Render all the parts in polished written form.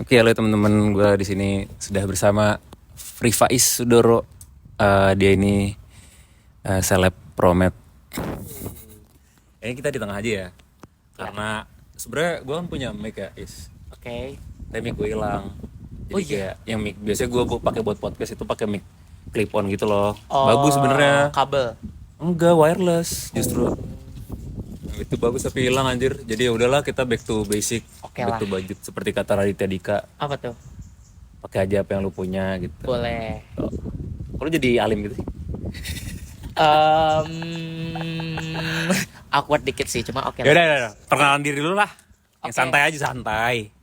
Oke, halo teman-teman, gue di sini sudah bersama Faiz Sudoro. Dia ini seleb promet. Ini kita di tengah aja ya, karena sebenarnya gue kan punya mic ya, Oke. tapi mic gue hilang. Jadi Oh iya. kayak yang mic biasanya gue pakai buat podcast itu pakai mic clip on gitu loh. Oh, Bagus sebenarnya. kabel. Enggak, wireless justru. Itu bagus tapi hilang anjir. Jadi ya udahlah, kita back to basic, Oke back lah. to budget seperti kata Raditya Dika. Apa tuh? Pakai aja apa yang lu punya gitu. Boleh. Kalau jadi alim gitu sih. Awkward dikit sih, cuma oke Ya lah. udah. Perkenalan diri dulu lah. Yang Oke. santai aja, santai.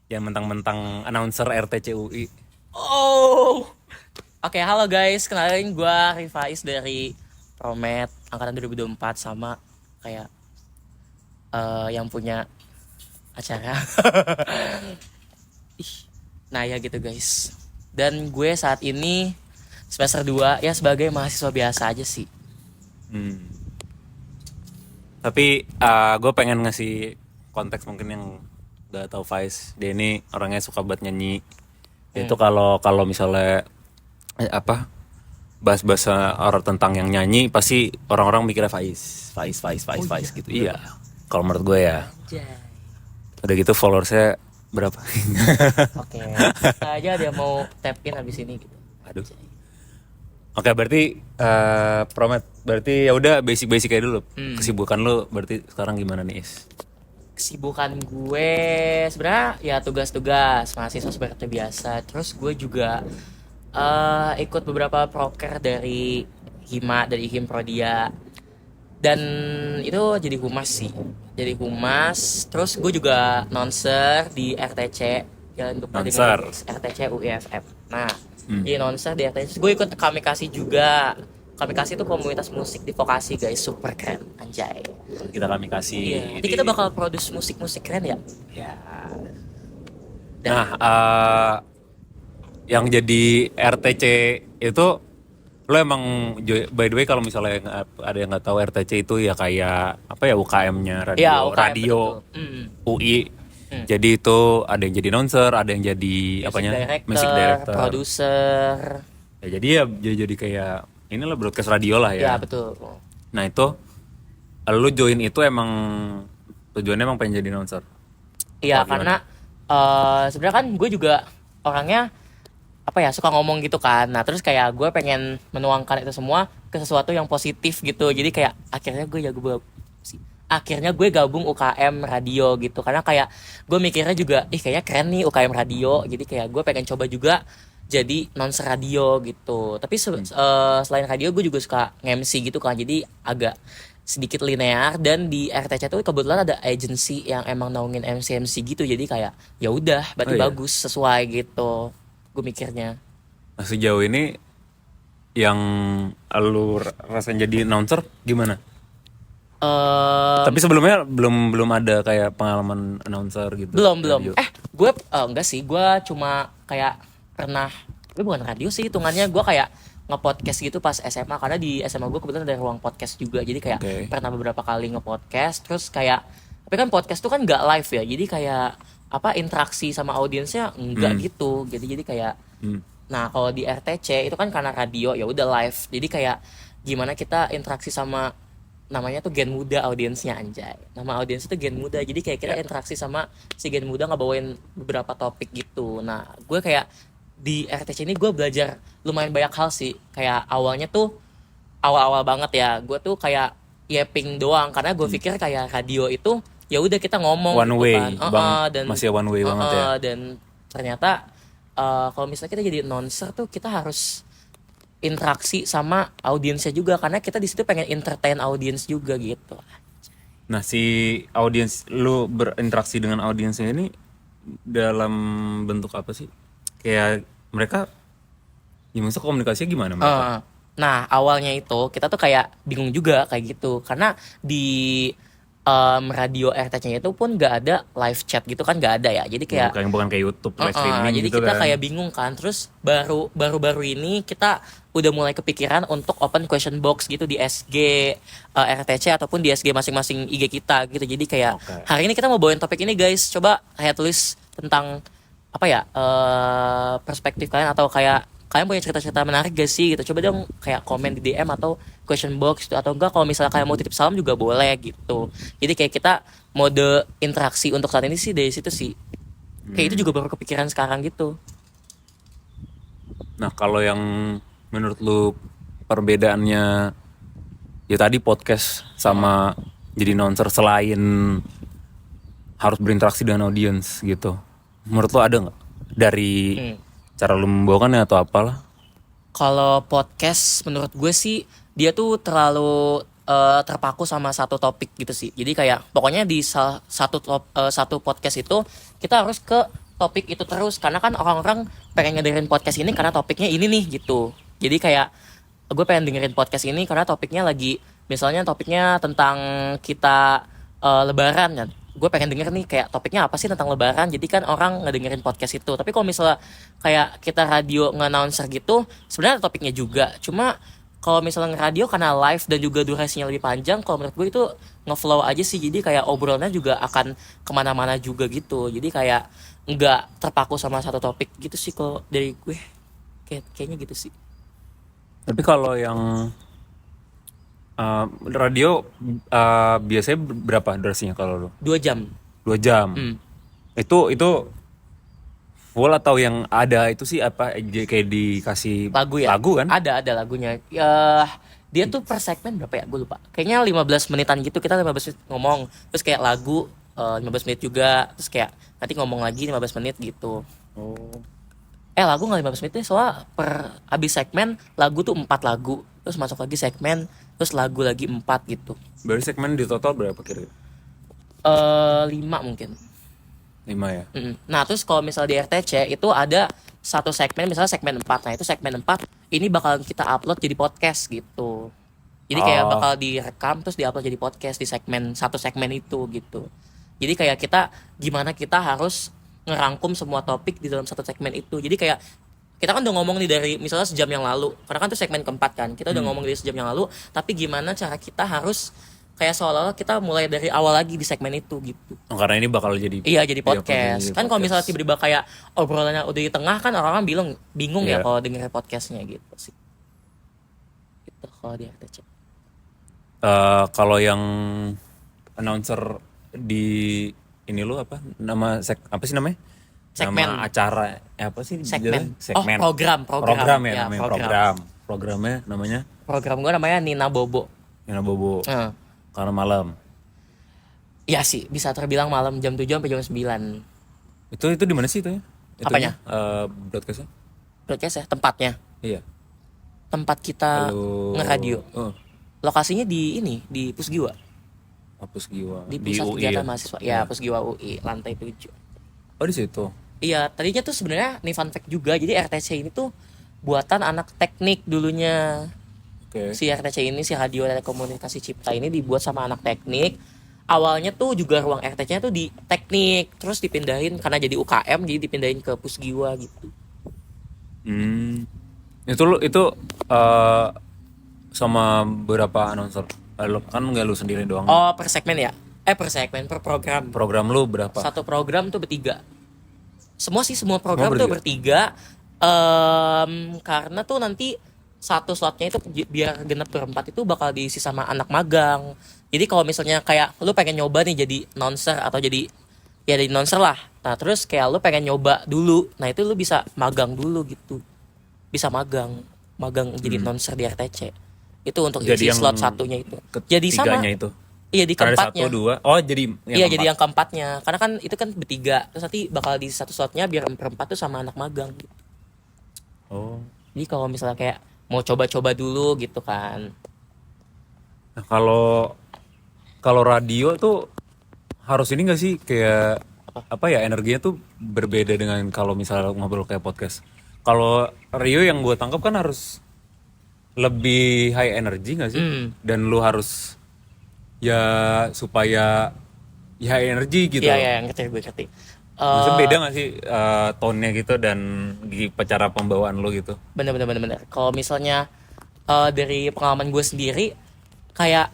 Yang mentang-mentang announcer RTCUI. Oh. Oke, halo guys. Kenalin gue Faiz dari Promet angkatan 2024 sama kayak yang punya acara. Nah ya gitu guys. Dan gue saat ini semester 2 ya sebagai mahasiswa biasa aja sih. Tapi gue pengen ngasih konteks mungkin yang gak tahu Faiz. Dia ini orangnya suka banget nyanyi. Itu kalau misalnya bahas-bahas orang tentang yang nyanyi, pasti orang-orang mikirnya Faiz gitu. Iya. Kalau menurut gue ya. Udah gitu followersnya berapa? Oke. Aja dia mau tap in habis ini gitu. Aduh. Oke, berarti Promet, berarti ya udah basic aja dulu. Kesibukan lu berarti sekarang gimana nih, Is? Kesibukan gue sebenarnya ya tugas-tugas mahasiswa seperti biasa. Terus gue juga ikut beberapa proker dari dari Himprodia. Dan itu jadi humas sih. Jadi humas. Terus gue juga nonser di RTC. Ya untuk Nonser. RTC UIFF. Nah, di nonser di RTC. Gue ikut Kamikasi juga. Kamikasi itu komunitas musik di vokasi guys, super keren, anjay. Kita kami kasih. Iya. Nanti kita bakal produce musik-musik keren ya. Ya. Dan Nah, yang jadi RTC itu lo emang by the way, kalau misalnya ada yang nggak tahu, RTC itu ya kayak apa ya, UKM-nya radio, ya, UKM, radio betul. UI. Jadi itu ada yang jadi announcer, ada yang jadi music director, produser. Ya, jadi kayak inilah broadcast radio lah Ya, ya. betul. Nah itu lu join itu emang tujuannya emang pengen jadi announcer? Iya, Apa karena sebenarnya kan gue juga orangnya apa ya, suka ngomong gitu kan. Nah, terus kayak gue pengen menuangkan itu semua ke sesuatu yang positif gitu. Jadi kayak akhirnya gue gabung UKM radio gitu. Karena kayak gue mikirnya juga kayaknya keren nih UKM radio. Jadi kayak gue pengen coba juga jadi announcer radio gitu. Tapi selain radio gue juga suka nge-MC gitu kan. Jadi agak sedikit linear. Dan di RTC tuh kebetulan ada agency yang emang naungin MC gitu. Jadi kayak ya udah berarti bagus, sesuai gitu gue mikirnya. Nah, sejauh ini yang lu rasain jadi announcer gimana? Tapi sebelumnya belum ada kayak pengalaman announcer gitu? Belum. Radio. Gue enggak sih, gue cuma kayak pernah, gue bukan radio sih hitungannya, gue kayak nge-podcast gitu pas SMA. Karena di SMA gue kebetulan ada ruang podcast juga. Jadi kayak pernah beberapa kali nge-podcast. Terus kayak, tapi kan podcast tuh kan gak live ya. Jadi kayak interaksi sama audiensnya enggak gitu. Jadi kayak nah kalau di RTC itu kan karena radio ya udah live. Jadi kayak gimana kita interaksi sama, namanya tuh Gen Muda audiensnya, anjay. Nama audiensnya tuh Gen Muda. Jadi kayak kita interaksi sama si Gen Muda, ngebawain beberapa topik gitu. Nah, gue kayak di RTC ini gue belajar lumayan banyak hal sih. Kayak awalnya tuh awal-awal banget ya, gue tuh kayak yapping doang karena gue pikir kayak radio itu ya udah kita ngomong one gitu way, kan. Dan masih one way banget ya. Dan ternyata kalau misalnya kita jadi announcer tuh kita harus interaksi sama audiensnya juga karena kita di situ pengen entertain audiens juga gitu. Nah, si audiens, lu berinteraksi dengan audiensnya ini dalam bentuk apa sih? Kayak mereka gimana sih, komunikasinya gimana mereka? Nah, awalnya itu kita tuh kayak bingung juga kayak gitu karena di radio RTC itu pun gak ada live chat gitu kan, gak ada ya. Jadi kayak bukan kayak YouTube live streaming jadi gitu kita kan. kayak bingung kan. Terus baru ini kita udah mulai kepikiran untuk open question box gitu di SG RTC ataupun di SG masing-masing IG kita gitu. Jadi kayak hari ini kita mau bawain topik ini guys, coba saya tulis tentang apa ya, perspektif kalian atau kayak kalian punya cerita-cerita menarik gak sih gitu. Coba dong kayak komen di DM atau question box gitu, atau enggak kalau misalnya kalian mau titip salam juga boleh gitu. Jadi kayak kita mode interaksi untuk saat ini sih dari situ sih. Kayak itu juga baru kepikiran sekarang gitu. Nah, kalau yang menurut lu perbedaannya ya tadi podcast sama jadi announcer selain harus berinteraksi dengan audiens gitu. Menurut lu ada nggak dari cara lu membawakannya atau apalah? Kalau podcast menurut gue sih dia tuh terlalu terpaku sama satu topik gitu sih. Jadi kayak pokoknya di satu podcast itu kita harus ke topik itu terus, karena kan orang-orang pengen ngedengerin podcast ini karena topiknya ini nih gitu. Jadi kayak gue pengen dengerin podcast ini karena topiknya lagi, misalnya topiknya tentang kita lebaran kan, gue pengen denger nih kayak topiknya apa sih tentang lebaran, jadi kan orang ngedengerin podcast itu. Tapi kalau misalnya kayak kita radio nge-announcer gitu, sebenarnya ada topiknya juga, cuma kalau misalnya nge-radio karena live dan juga durasinya lebih panjang, kalau menurut gue itu nge-flow aja sih, jadi kayak obrolannya juga akan kemana-mana juga gitu, jadi kayak nggak terpaku sama satu topik gitu sih kalau dari gue, kayaknya gitu sih. Tapi kalau yang radio biasanya berapa durasinya kalau lu? 2 jam. 2 jam. Itu full atau yang ada itu sih apa kayak dikasih Lagu ya? lagu kan? Ada lagunya. Ya, dia tuh per segmen berapa ya? Gue lupa. Kayaknya 15 menitan gitu, kita 15 menit ngomong. Terus kayak lagu 15 menit juga. Terus kayak nanti ngomong lagi 15 menit gitu. Oh. Lagu nggak 15 menit deh, soalnya per habis segmen lagu tuh 4 lagu. Terus masuk lagi segmen, terus lagu lagi 4 gitu. Berarti segmen di total berapa kira-kira? 5 mungkin. 5 ya. Nah terus kalau misalnya di RTC itu ada satu segmen, misalnya segmen 4. Nah itu segmen 4 ini bakal kita upload jadi podcast gitu. Jadi kayak bakal direkam terus diupload jadi podcast di satu segmen itu gitu. Jadi kayak kita gimana kita harus ngerangkum semua topik di dalam satu segmen itu. Jadi kayak kita kan udah ngomong nih dari misalnya sejam yang lalu, karena kan itu segmen keempat kan, kita udah ngomong dari sejam yang lalu, tapi gimana cara kita harus kayak seolah-olah kita mulai dari awal lagi di segmen itu gitu. Karena ini bakal jadi Jadi podcast. Kan kalau misalnya tiba-tiba kayak obrolannya udah di tengah kan orang-orang bingung ya kalau dengerin podcastnya gitu sih. Gitu kalau di RTC. Kalau yang announcer di ini lu apa? Apa sih namanya? Segmen. Nama acara apa sih? Segmen. Segmen. Program Ya, namanya program. Programnya namanya? Program gue namanya Nina Bobo. Nina Bobo. Karena malam. Ya sih, bisa terbilang malam jam 7 sampai jam 9. Itu di mana sih itu ya? Apanya? Broadcastnya? Broadcast ya, tempatnya. Iya. Tempat kita ngeradio. Lokasinya di Pusgiwa. Pusgiwa. Di pusat UI kegiatan ya? mahasiswa. Ya, Pusgiwa UI, lantai 7. Oh, di situ. Iya, tadinya tuh sebenarnya nih fun fact juga. Jadi RTC ini tuh buatan anak teknik dulunya. Oke. Si RTC ini, si Radio Telekomunikasi Cipta ini dibuat sama anak teknik. Awalnya tuh juga ruang RTC-nya tuh di teknik, terus dipindahin karena jadi UKM, jadi dipindahin ke Pusgiwa gitu. Itu sama beberapa announcer. Kan nggak lu sendiri doang. Oh, per segmen ya? Per program. Program lu berapa? Satu program tuh bertiga. Semua program bertiga? tuh bertiga. Karena tuh nanti satu slotnya itu biar genap berempat itu bakal diisi sama anak magang. Jadi kalau misalnya kayak lu pengen nyoba nih jadi announcer atau jadi announcer lah. Nah terus kayak lu pengen nyoba dulu. Nah itu lu bisa magang dulu gitu. Bisa magang jadi announcer di RTC. Itu untuk jadi isi slot satunya itu. Jadi sama itu. Iya di keempatnya. 1, 2. Oh jadi jadi yang keempatnya. Karena kan itu kan bertiga. Terus nanti bakal di satu slotnya biar berempat tuh sama anak magang gitu. Oh. Jadi kalau misalnya kayak mau coba-coba dulu gitu kan. Nah, kalau radio tuh harus ini nggak sih kayak apa ya, energinya tuh berbeda dengan kalau misalnya ngobrol kayak podcast. Kalau radio yang gue tangkap kan harus lebih high energy nggak sih? Dan lu harus ya supaya ya high energy gitu. Iya ngerti gue ngerti. Maksudnya beda gak sih tone-nya gitu dan cara pembawaan lo gitu? Bener. Kalau misalnya dari pengalaman gue sendiri, kayak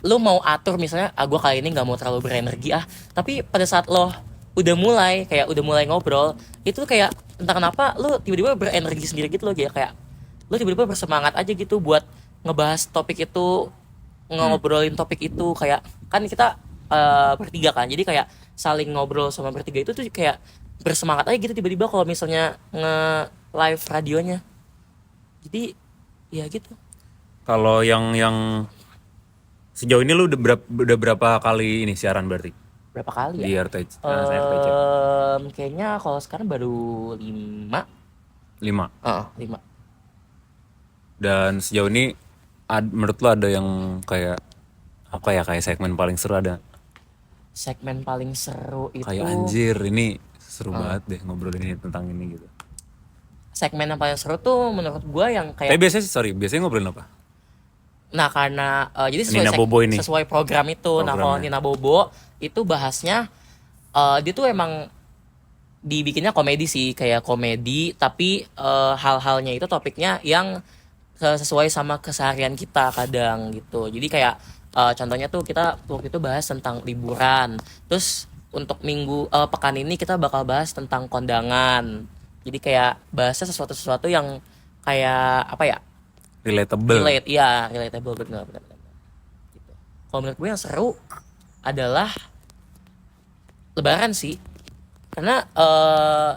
lo mau atur misalnya, gue kali ini nggak mau terlalu berenergi tapi pada saat lo udah mulai ngobrol itu kayak entah kenapa lu tiba-tiba berenergi sendiri gitu loh, kayak lu tiba-tiba bersemangat aja gitu buat ngebahas topik itu, ngobrolin topik itu. Kayak kan kita bertiga kan, jadi kayak saling ngobrol sama bertiga itu tuh kayak bersemangat aja gitu tiba-tiba kalau misalnya nge-live radionya. Jadi ya gitu. Kalau yang sejauh ini lu udah berapa kali ini siaran berarti? Berapa kali Di ya? RTC. Kayaknya kalau sekarang baru 5. 5. 5. Dan sejauh ini menurut lu ada yang kayak apa ya, kayak segmen paling seru ada? Segmen paling seru itu Kayak anjir ini seru banget deh ngobrolin ini tentang ini gitu. segmen yang paling seru tuh menurut gue yang Tapi kayak biasanya ngobrolin apa? nah karena jadi Nina Bobo ini. sesuai program itu. Nah kalau Nina Bobo itu bahasnya dia tuh emang dibikinnya komedi sih, kayak komedi tapi hal-halnya itu topiknya yang sesuai sama keseharian kita kadang gitu. Jadi kayak contohnya tuh kita waktu itu bahas tentang liburan, terus untuk pekan ini kita bakal bahas tentang kondangan. Jadi kayak bahasnya sesuatu yang kayak apa ya, Relatable. relatable, benar. Gitu. Kalau menurut gue yang seru adalah Lebaran sih, karena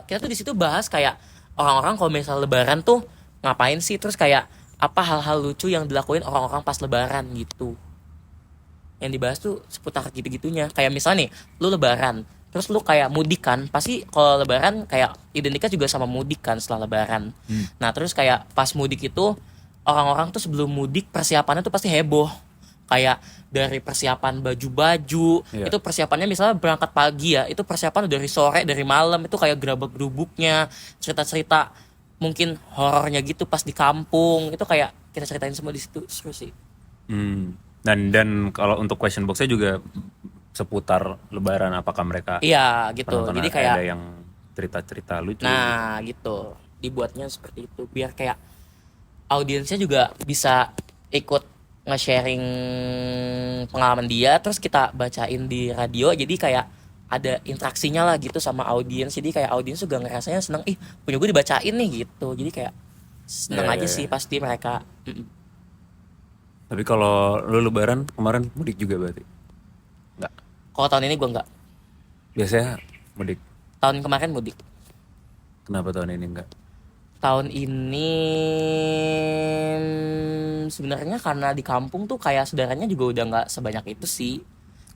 kita tuh di situ bahas kayak orang-orang kalau misalnya Lebaran tuh ngapain sih, terus kayak apa hal-hal lucu yang dilakuin orang-orang pas Lebaran gitu. Yang dibahas tuh seputar gitu-gitunya. Kayak misalnya nih, lu Lebaran, terus lu kayak mudik kan, pasti kalau Lebaran kayak identiknya juga sama mudik kan setelah Lebaran. Nah terus kayak pas mudik itu orang-orang tuh sebelum mudik persiapannya tuh pasti heboh. Kayak dari persiapan baju-baju, itu persiapannya misalnya berangkat pagi ya, itu persiapan dari sore, dari malam, itu kayak gerabak-gerubuknya, cerita-cerita mungkin horornya gitu pas di kampung, itu kayak kita ceritain semua di situ. Seru sih. Dan kalau untuk question box-nya juga seputar Lebaran, apakah mereka Iya gitu. Jadi kayak ada yang cerita-cerita lucu. nah gitu. Dibuatnya seperti itu biar kayak audiensnya juga bisa ikut nge-sharing pengalaman dia, terus kita bacain di radio, jadi kayak ada interaksinya lah gitu sama audiens. Jadi kayak audiens juga ngerasanya seneng, punya gue dibacain nih gitu. Jadi kayak seneng aja sih pasti mereka. Tapi kalau lu Lebaran kemarin mudik juga berarti? Enggak. Kalau tahun ini gue enggak. Biasanya mudik. Tahun kemarin mudik. Kenapa tahun ini enggak? Tahun ini sebenarnya karena di kampung tuh kayak saudaranya juga udah nggak sebanyak itu sih.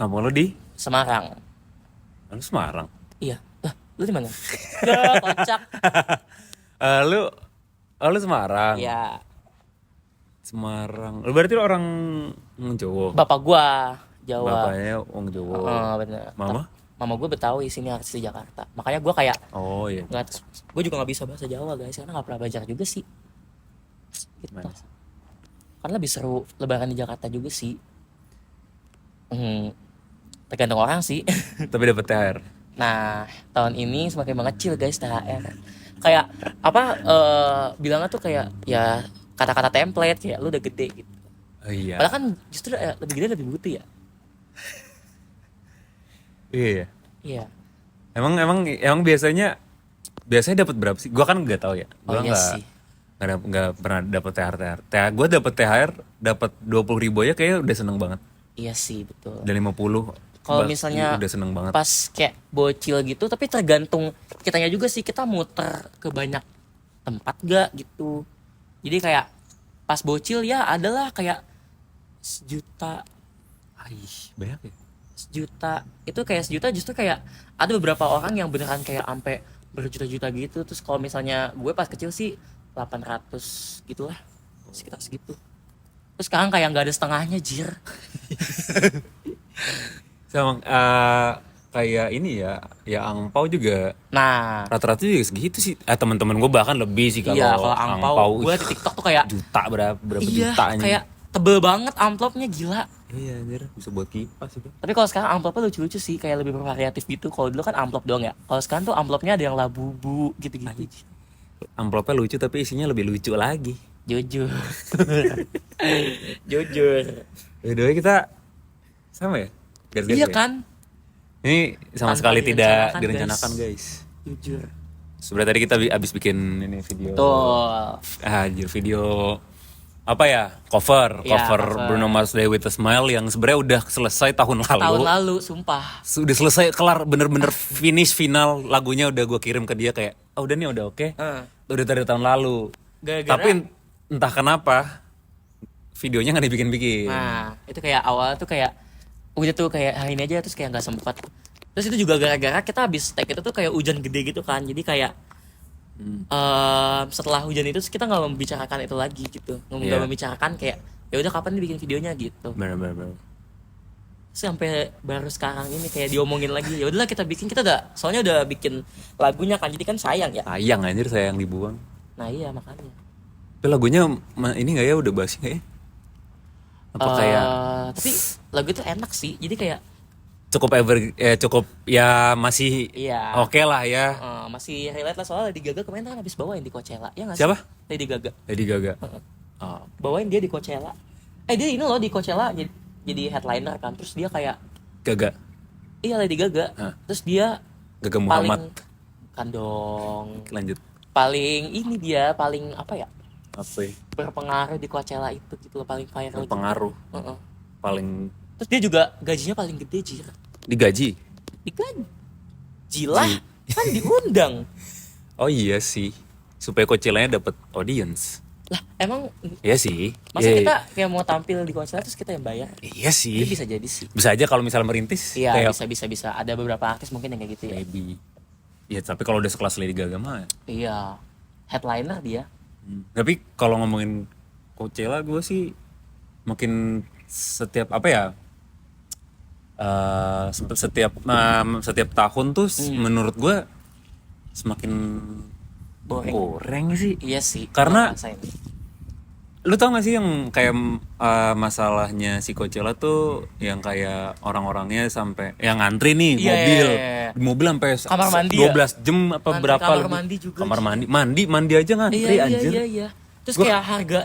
Kampung lu di Semarang. Lu Semarang? Iya. Lu di mana? Ya, kocak. Lu Semarang? Iya. Semarang. Lu berarti lu orang Jawa? Bapak gua Jawa. Bapaknya orang Jawa. Bener. Mama gue Betawi, sini artis di Jakarta. Makanya gue kayak oh iya. Gue juga nggak bisa bahasa Jawa guys, karena nggak pernah belajar juga sih. Gitu. Karena lebih seru Lebaran di Jakarta juga sih. Tergantung orang sih. Tapi dapat THR. Nah tahun ini semakin mengecil guys THR. Kayak apa? Bilangnya tuh kayak ya kata-kata template, kayak lu udah gede gitu. Oh iya. Padahal kan justru lebih gede lebih butuh ya. Iya. Iya. Emang biasanya dapat berapa sih? Gua kan nggak tahu ya. Gua nggak pernah dapat THR. Gue dapat THR dapat 20.000 aja kayak udah seneng banget. Iya sih betul. Udah 50. Kalau misalnya udah seneng banget. Pas kayak bocil gitu, tapi tergantung kitanya juga sih, kita muter ke banyak tempat gak gitu. Jadi kayak pas bocil ya adalah kayak 1 juta. Banyak ya? 1 juta. Itu kayak 1 juta justru kayak ada beberapa orang yang beneran kayak sampai berjuta-juta gitu. Terus kalau misalnya gue pas kecil sih 800 gitu lah. Sekitar segitu. Terus sekarang kayak gak ada setengahnya jir. Sama kayak ini ya angpau juga. Nah, rata-rata juga segitu sih. Teman-teman gue bahkan lebih sih kalau angpau. Gue di TikTok tuh kayak juta berapa iya, jutanya. Kayak tebel banget amplopnya, gila. Iya anjir, bisa buat kipas itu. Tapi kalau sekarang amplopnya lucu-lucu sih, kayak lebih bervariatif gitu. Kalau dulu kan amplop doang ya. Kalau sekarang tuh amplopnya ada yang labubu gitu-gitu. Amplopnya lucu tapi isinya lebih lucu lagi. Jujur. Jujur. Beda kita sama ya? Iya kan? Ini sama Tanpa sekali tidak direncanakan, direncanakan guys. Jujur. Sebenarnya tadi kita abis bikin ini video. Tuh. Anjir, video apa ya? Cover Ya, cover. Bruno Mars Day with a Smile yang sebenarnya udah selesai tahun lalu. Tahun lalu, sumpah. Sudah selesai, kelar, bener-bener finish final lagunya udah gue kirim ke dia kayak, oh udah nih udah oke. Udah dari tahun lalu. Gara-gara- Tapi entah kenapa videonya nggak dibikin-bikin. Nah, itu kayak awal tuh kayak udah tuh kayak hari ini aja terus kayak nggak sempat. Terus itu juga gara-gara kita habis take itu tuh kayak hujan gede gitu kan. Jadi kayak setelah hujan itu kita nggak membicarakan itu lagi gitu. Nggak membicarakan kayak ya udah kapan dibikin videonya gitu. Bener. Sampai baru sekarang ini kayak diomongin lagi. Ya udahlah kita bikin, kita soalnya udah bikin lagunya kan. Jadi kan sayang ya. Sayang anjir, sayang dibuang. Nah iya makanya. Tapi lagunya ini nggak ya, udah basi nggak ya? Apa kayak tapi lagu itu enak sih. Jadi kayak cukup ya masih iya. oke lah ya. Masih relate lah soalnya Lady Gaga kemarin kan habis bawain di Coachella. Ya nggak sih? Siapa? Lady Gaga. Lady Gaga. Bawain dia di Coachella. Dia ini loh di Coachella jadi headliner kan. Terus dia kayak Gaga. iya Lady Gaga. Terus dia Gaga paling Muhammad. kan dong. Lanjut. Paling ini dia paling apa ya? Apa ya? Berpengaruh di Coachella itu gitu loh, paling viral. Berpengaruh. Gitu. Paling Terus dia juga gajinya paling gede Jir. digaji. Digaji lah. Kan diundang. Oh iya sih. Supaya Coachella-nya dapat audience. Lah emang Iya sih. masa Iya, kita kayak mau tampil di Coachella terus kita yang bayar? Iya sih. Itu bisa jadi sih. Bisa aja kalau misalnya merintis. Iya kayak bisa. Ada beberapa artis mungkin yang kayak gitu ya. maybe. Ya tapi kalau udah sekelas Lady Gaga mah. Iya. Headliner dia. Tapi kalau ngomongin Coachella gue sih makin setiap apa ya? Setiap tahun tuh menurut gue semakin goreng sih. Iya sih. Karena ngerasain. lu tau gak sih yang kayak masalahnya si Coachella tuh yang kayak orang-orangnya sampai yang ngantri nih Iya, mobil iya. di mobil sampai Kamar mandi 12 jam apa Ngantri berapa kamar lebih. mandi juga, Kamar Ji. mandi aja ngantri anjir. Iya. Terus kayak harga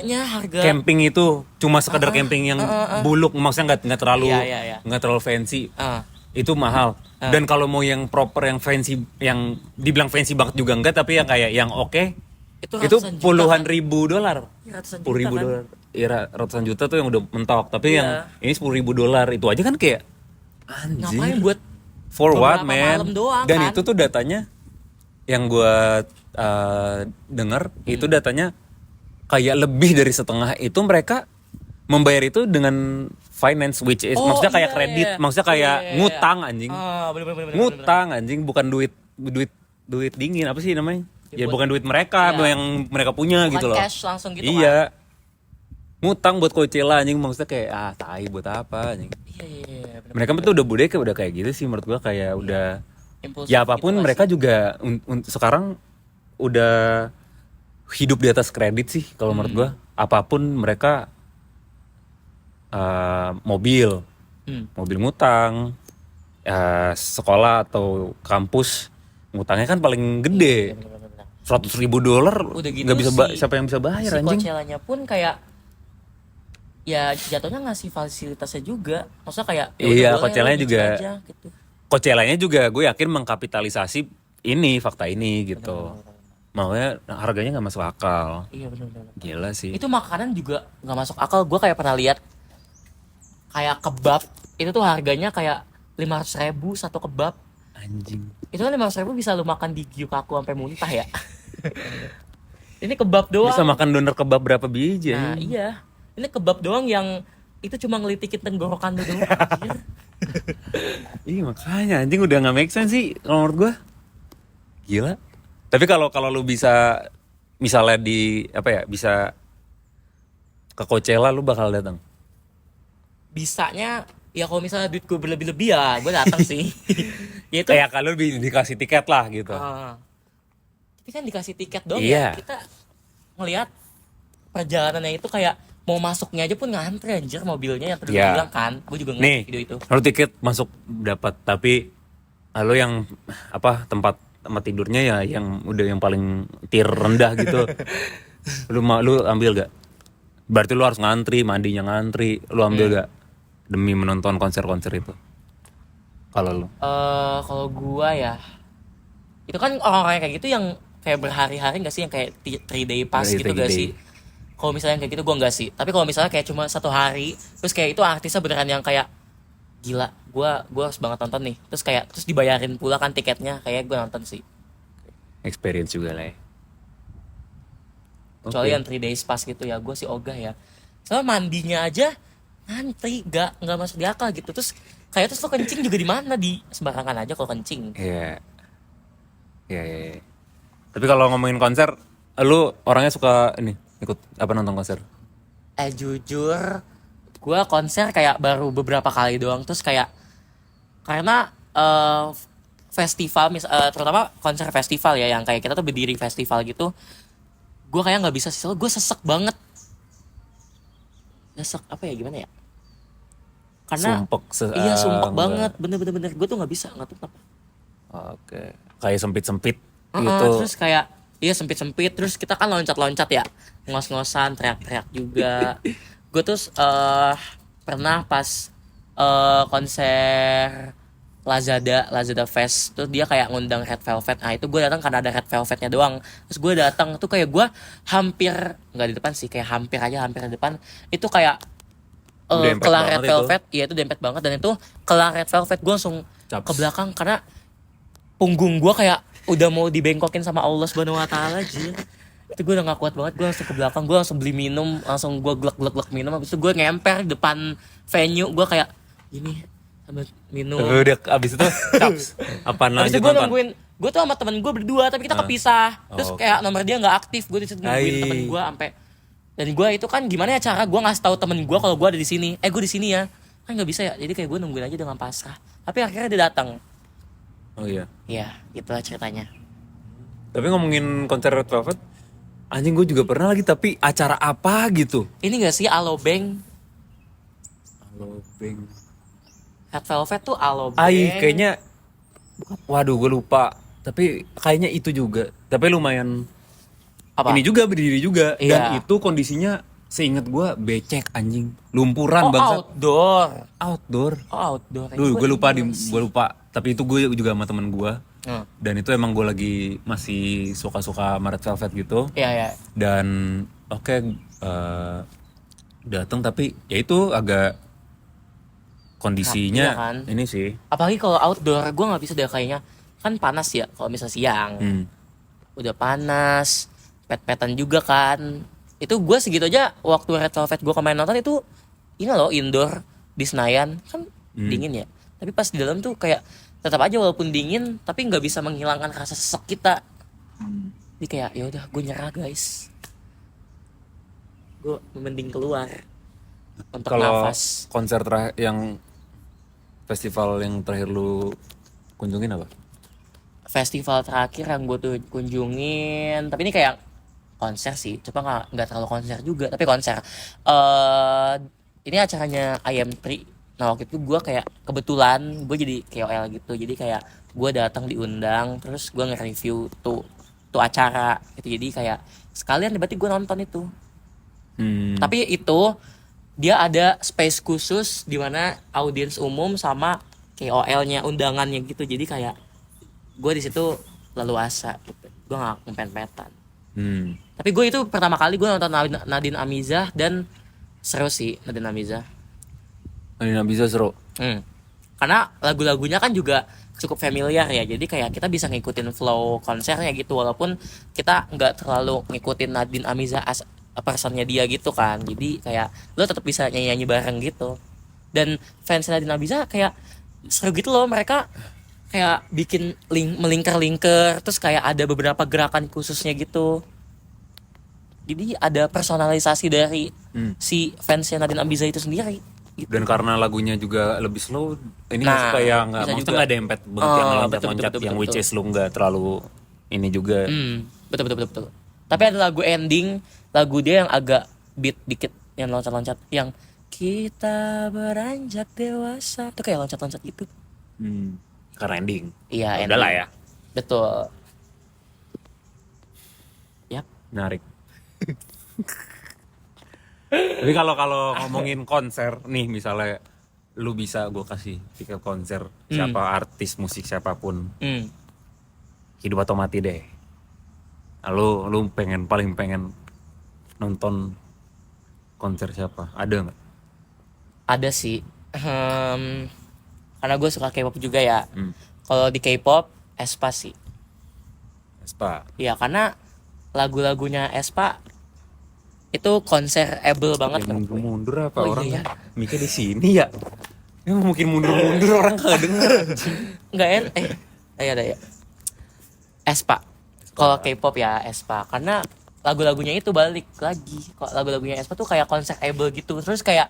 Camping itu cuma sekedar camping yang buluk, maksudnya nggak terlalu Iya. nggak terlalu fancy. Ah. Itu mahal. Dan kalau mau yang proper, yang fancy, yang dibilang fancy banget juga enggak, tapi yang kayak yang oke, itu itu ratusan juta puluhan kan? ribu dolar. Ya, ratusan 10 ribu juta kan? dolar. Iya, ratusan juta tuh yang udah mentok. Tapi Iya. yang ini 10 ribu dolar itu aja kan kayak Ngapain anjir. buat For what, beberapa man? malam doang, Dan kan? itu tuh datanya yang gua denger itu datanya kayak lebih dari setengah itu mereka membayar itu dengan finance, which is maksudnya kayak kredit, maksudnya kayak ngutang anjing. Bener. Ngutang anjing, bukan duit dingin, apa sih namanya? Ya bukan duit mereka yang mereka punya Bukan gitu loh. cash langsung gitu Iya. Ngutang buat Coachella anjing, maksudnya kayak tai buat apa anjing. Iya. Bener. Mereka tuh udah budaya udah kayak gitu sih menurut gua, kayak udah Impulsif ya apapun gitu mereka juga sekarang udah hidup di atas kredit sih kalau menurut gua. Apapun mereka mobil ngutang, sekolah atau kampus ngutangnya kan paling gede. Bener. 100 ribu dolar Udah gitu nggak bisa si- siapa yang bisa bayar Si anjing. Coachella-nya pun kayak ya jatuhnya ngasih fasilitasnya juga. Maksudnya kayak ya Iya, udah boleh, Coachella-nya lo juga. aja, gitu. Coachella-nya juga gue yakin mengkapitalisasi fakta ini gitu. Makanya harganya nggak masuk akal. Iya benar. Gila sih. Itu makanan juga nggak masuk akal. Gue kayak pernah lihat kayak kebab itu tuh harganya kayak 500.000 satu kebab. Anjing. Itu kan 500.000 bisa lu makan di Gyukaku sampai muntah ya. Ini kebab doang. Bisa makan doner kebab berapa biji? Nah anjing? iya. Ini kebab doang yang itu cuma ngelitikin tenggorokan lu doang. Anjir. Iya makanya anjing udah nggak make sense sih kalau menurut gue. Gila. Tapi kalau lu bisa misalnya bisa ke Coachella lu bakal datang. Bisanya ya kalau misalnya duit gue berlebih-lebih ya gue datang sih. Ya itu. Kayak kalau dikasih tiket lah gitu. Tapi kan dikasih tiket doang Iya. ya. Kita ngelihat perjalanannya itu kayak mau masuknya aja pun ngantri anjir mobilnya yang tadi Iya. gue bilang kan. Gue juga Nih, ngeliat video itu. lu tiket masuk dapat, tapi lu yang tempat tidurnya ya yang udah yang paling tier rendah gitu. lu ambil gak? Berarti lu harus ngantri, mandinya ngantri, lu ambil gak demi menonton konser-konser itu? kalau lu? Kalau gua ya, itu kan orang-orang kayak gitu yang kayak berhari-hari nggak sih, yang kayak 3 day pass gitu 3 gak day. sih? Kalau misalnya kayak gitu gua nggak sih. Tapi kalau misalnya kayak cuma 1 hari, terus kayak itu artisnya beneran yang kayak gila, gua harus banget nonton nih. Terus dibayarin pula kan tiketnya, kayak gua nonton sih. Experience juga lah ya. Kecuali Oke. yang 3 days pass gitu ya, gua sih ogah ya. Soalnya mandinya aja ngantri, nggak masuk di akal gitu. Terus lo kencing juga di mana, di sembarangan aja kalau kencing. Iya. Iya, iya, iya. Tapi kalau ngomongin konser, lu orangnya suka ini ikut apa nonton konser? Jujur, gue konser kayak baru beberapa kali doang. Terus kayak karena festival, terutama konser festival ya, yang kayak kita tuh berdiri festival gitu, gue kayak nggak bisa sih, soalnya gue sesek banget. Sesek apa ya, gimana ya? Karena Sumpek iya sumpek enggak. banget, bener-bener gue tuh nggak bisa, nggak tahu kenapa. Oke. Kayak sempit-sempit gitu. Terus kayak iya sempit-sempit, terus kita kan loncat-loncat ya, ngos-ngosan, teriak-teriak juga. Gue tuh pernah pas konser Lazada Fest tuh, dia kayak ngundang Red Velvet. Nah itu gue datang karena ada Red Velvetnya doang. Terus gue datang tuh kayak gue hampir nggak di depan sih, kayak hampir di depan. Itu kayak Dempet kelar banget Red itu. Velvet, iya itu dempet banget. Dan itu kelar Red Velvet gue langsung Caps. ke belakang karena punggung gue kayak udah mau dibengkokin sama Allah Subhanahu Wa Taala aja. Itu gue udah gak kuat banget, gue langsung ke belakang, gue langsung beli minum, langsung gue glek minum. Habis itu gue ngemper di depan venue, gue kayak gini sambil minum. Udah abis itu caps. Apaan Habis itu lanjut gue nonton? nungguin, gue tuh sama temen gue berdua tapi kita kepisah. Terus oke. kayak nomor dia nggak aktif, gue disitu nungguin Hai. temen gue sampai. Dan gue itu kan gimana ya cara gue ngasih tahu temen gue kalau gue ada di sini, gue di sini ya, kan nggak bisa ya. Jadi kayak gue nungguin aja dengan pasrah. Tapi akhirnya dia datang. Oh iya. Ya itulah ceritanya. Tapi ngomongin konser Red Velvet, anjing gue juga pernah lagi, tapi acara apa gitu? Ini gak sih Alobank? Halo, Beng. Red Velvet tuh Alobank. Kayaknya, waduh gue lupa. Tapi kayaknya itu juga. Tapi lumayan Apa? ini juga berdiri juga. Iya. Dan itu kondisinya seingat gue becek anjing, lumpuran Oh bangsat. outdoor. Outdoor. Ini Duh, gua ingat sih. gue lupa. Tapi itu gue juga sama temen gue. Hmm. Dan itu emang gue lagi masih suka-suka sama Red Velvet gitu. Iya ya. Dan oke, datang tapi ya itu agak kondisinya Iya kan? ini sih. Apalagi kalau outdoor, gue nggak bisa deh kayaknya. Kan panas ya kalau misalnya siang. Hmm. Udah panas, pet-petan juga kan. Itu gue segitu aja waktu Red Velvet gue kemarin nonton itu, ini loh indoor di Senayan kan dingin ya. Tapi pas di dalam tuh kayak tetap aja walaupun dingin tapi nggak bisa menghilangkan rasa sesek kita. Jadi kayak ya udah gue nyerah guys. Gue mending keluar untuk Kalau nafas. konser terakhir yang festival yang terakhir lu kunjungin apa? Festival terakhir yang gue tuh kunjungin, tapi ini kayak konser sih, coba nggak terlalu konser juga, tapi konser. Ini acaranya IM3. Nah waktu itu gue kayak kebetulan gue jadi KOL gitu, jadi kayak gue datang diundang, terus gue nge-review tuh acara gitu. Jadi kayak sekalian berarti gue nonton itu. Tapi itu dia ada space khusus di mana audiens umum sama KOL-nya, undangannya gitu. Jadi kayak gue di situ leluasa gitu. Gue nggak ngempet-petan. Tapi gue itu pertama kali gue nonton Nadine Amizah dan seru sih Nadine Amizah. Ini bisa seru. Karena lagu-lagunya kan juga cukup familiar ya. Jadi kayak kita bisa ngikutin flow konsernya gitu, walaupun kita nggak terlalu ngikutin Nadine Amizah as personnya dia gitu kan. Jadi kayak lo tetap bisa nyanyi-nyanyi bareng gitu. Dan fans Nadine Amizah kayak seru gitu loh, mereka kayak bikin melingkar-lingkar, terus kayak ada beberapa gerakan khususnya gitu. Jadi ada personalisasi dari si fansnya Nadine Amizah itu sendiri gitu. Dan karena lagunya juga lebih slow, ini Nah, kayak nggak, bisa maksudnya juga. nggak dempet banget yang loncat-loncat, betul, yang betul. which is lu nggak terlalu ini juga. Betul. Tapi ada lagu ending, lagu dia yang agak beat dikit, yang loncat-loncat, yang kita beranjak dewasa, itu kayak loncat-loncat gitu. Karena ending. Iya, Udah lah ya. Betul. Yap. Menarik. Tapi kalau ngomongin konser nih, misalnya lu bisa gue kasih tiket konser siapa artis musik siapapun, hidup atau mati deh. Nah, lu paling pengen nonton konser siapa? Ada nggak? Ada sih. Karena gue suka K-pop juga ya. Kalau di K-pop aespa sih. Aespa. Iya, karena lagu-lagunya aespa itu konserable banget kan. Mundur apa Oh, orang iya. mikir di sini ya? Ya mungkin mundur orang kagak denger. Enggak ada ya. aespa. Kalau K-pop ya aespa, karena lagu-lagunya itu balik lagi. Kok lagu-lagunya aespa tuh kayak konserable gitu. Terus kayak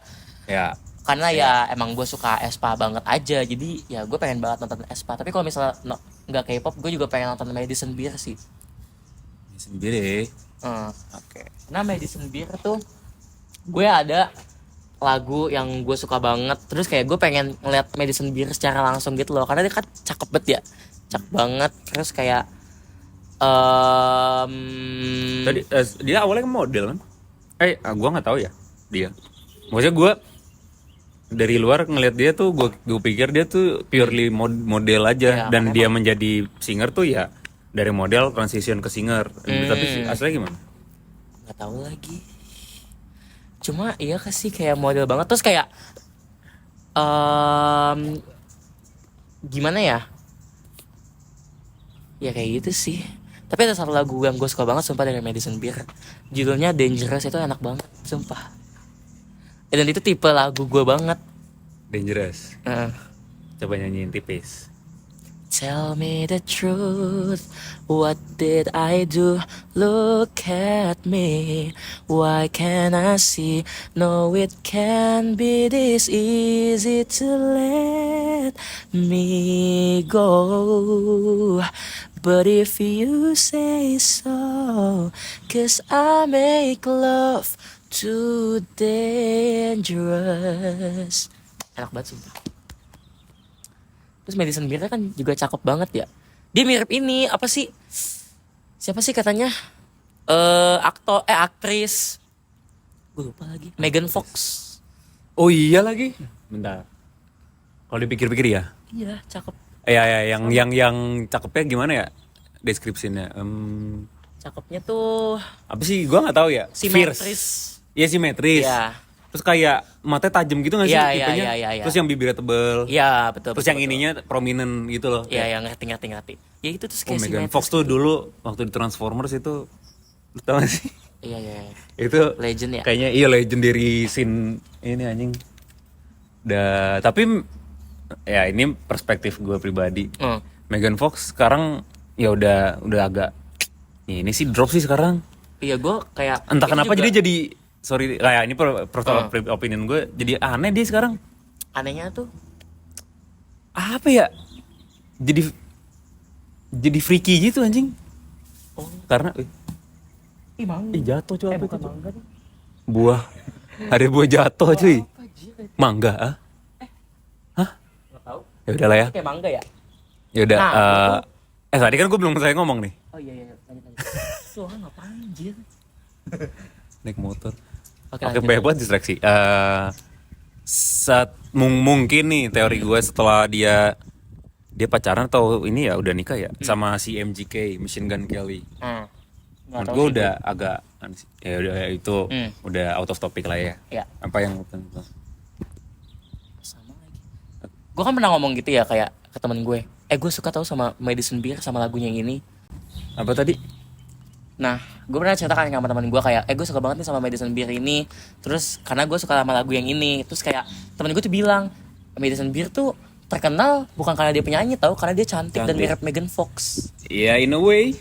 Ya. karena ya emang gue suka aespa banget aja, jadi ya gue pengen banget nonton aespa. Tapi kalau misalnya nggak K-pop, gue juga pengen nonton Madison Beer sih. Sendiri. Oke. Nah, Madison Beer tuh gue ada lagu yang gue suka banget. Terus kayak gue pengen ngeliat Madison Beer secara langsung gitu loh, karena dia kan cakep banget ya, cakep banget. Terus kayak Tadi dia awalnya kan model kan? Gue nggak tahu ya dia. Maksudnya gue dari luar ngeliat dia tuh, gue pikir dia tuh purely model aja, Ya, dan dia menjadi singer tuh ya dari model transition ke singer. Tapi aslinya gimana? nggak tahu lagi. Cuma iya kasih kayak model banget. Terus kayak gimana ya? Ya kayak gitu sih. Tapi ada satu lagu yang gue suka banget sumpah dari Madison Beer. Judulnya Dangerous, itu enak banget sumpah. Dan itu tipe lagu gue banget. Dangerous. Coba nyanyiin tipis. Tell me the truth, what did I do? Look at me, why can't I see? No, it can't be this easy to let me go. But if you say so, 'cause I make love too dangerous. Enak banget sumpah. Terus Madison Beer kan juga cakep banget ya. Dia mirip ini apa sih? Siapa sih katanya? Aktris. Gue lupa lagi. Megan Fox. Oh iya lagi. Bentar. Kalau dipikir-pikir ya. Iya, cakep. Yang cakepnya gimana ya deskripsinya? Cakepnya tuh Apa sih? Gua nggak tahu ya. simetris. Iya simetris. Iya. Terus kayak matanya tajam gitu nggak sih Iya, tipenya? iya. Terus yang bibirnya tebel. Iya, betul. Terus betul, yang ininya prominent gitu loh. Iya, yang ngerti. Ya itu tuh kayak Megan simetris. Fox tuh dulu waktu di Transformers itu, lu tau gak sih? Iya. Itu Legend ya. kayaknya iya legendary scene ini anjing. Tapi ya ini perspektif gue pribadi. Megan Fox sekarang ya udah agak ini sih drop sih sekarang. Iya, gue kayak Entah itu kenapa juga jadi kayak ini personal opinion gue jadi aneh dia sekarang. anehnya tuh Apa ya? Jadi freaky gitu anjing. Karena mangga. jatuh cuy. Bukan mangga nih. Buah. Ada buah jatuh cuy. Mangga ah? Hah? Nggak tahu. Ya udahlah ya. Kayak mangga ya? Ya udah. Nah, Tadi kan gue belum selesai ngomong nih. Oh iya. Lanjut. Tuh orang ngapain anjir? Naik motor. Oke, Oke, lanjut. buat distraksi. Mungkin nih teori gue setelah dia pacaran atau ini ya udah nikah ya sama si MGK, Machine Gun Kelly. Nggak Menurut tahu gue sih udah agak ya udah itu udah out of topic lah ya. Ya. Apa yang Sama lagi. Gue kan pernah ngomong gitu ya kayak ke temen gue. Gue suka tahu sama Madison Beer sama lagunya yang ini. apa tadi? Nah, gue pernah cerita kan sama temen gue kayak, gue suka banget nih sama Madison Beer ini. Terus karena gue suka sama lagu yang ini. Terus kayak temen gue tuh bilang, Madison Beer tuh terkenal bukan karena dia penyanyi tahu, karena dia cantik dan mirip Megan Fox. Iya, in a way.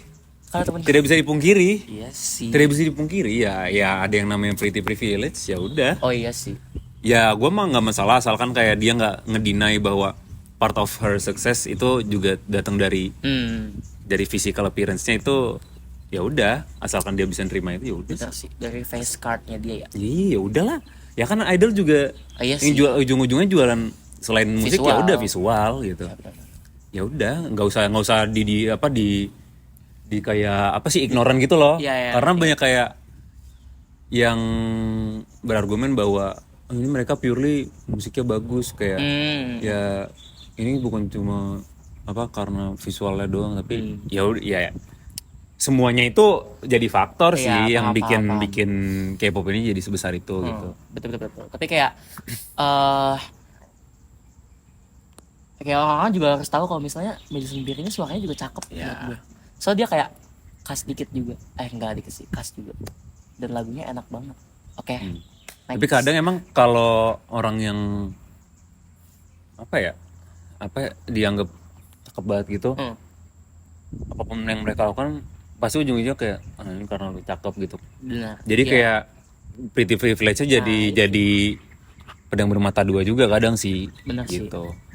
Karena temen Tidak bisa dipungkiri. Iya sih. Tidak bisa dipungkiri ya ada yang namanya pretty privilege ya udah. Oh iya sih. Ya gue mah nggak masalah asalkan kayak dia nggak ngedinai bahwa part of her success itu juga datang dari physical appearance-nya itu. Ya udah, asalkan dia bisa nerima itu ya udah. Bener sih, dari face card-nya dia ya. Iya, ya udahlah. Ya kan idol juga Iya yang sih. jual ujung-ujungnya jualan selain musik Visual. ya udah visual gitu. Ya udah, nggak usah di kayak apa sih ignoran gitu loh. Iya, Karena banyak kayak yang berargumen bahwa ini mereka purely musiknya bagus kayak ya ini bukan cuma apa karena visualnya doang tapi ya semuanya itu jadi faktor sih yang bikin K-pop ini jadi sebesar itu gitu. Betul. Tapi kayak kayak orang-orang juga harus tahu kalau misalnya Madison Beer ini suaranya juga cakep menurut gue. So dia kayak khas dikit juga. Enggak dikit sih, khas juga. Dan lagunya enak banget. Oke. Tapi kadang emang kalau orang yang apa ya dianggap cakep banget gitu, apapun yang mereka lakukan pasti ujung-ujungnya kayak ini karena lu cakep gitu. Benar. Jadi kayak pretty privilege-nya jadi pedang bermata dua juga kadang sih. Benar gitu. Sih.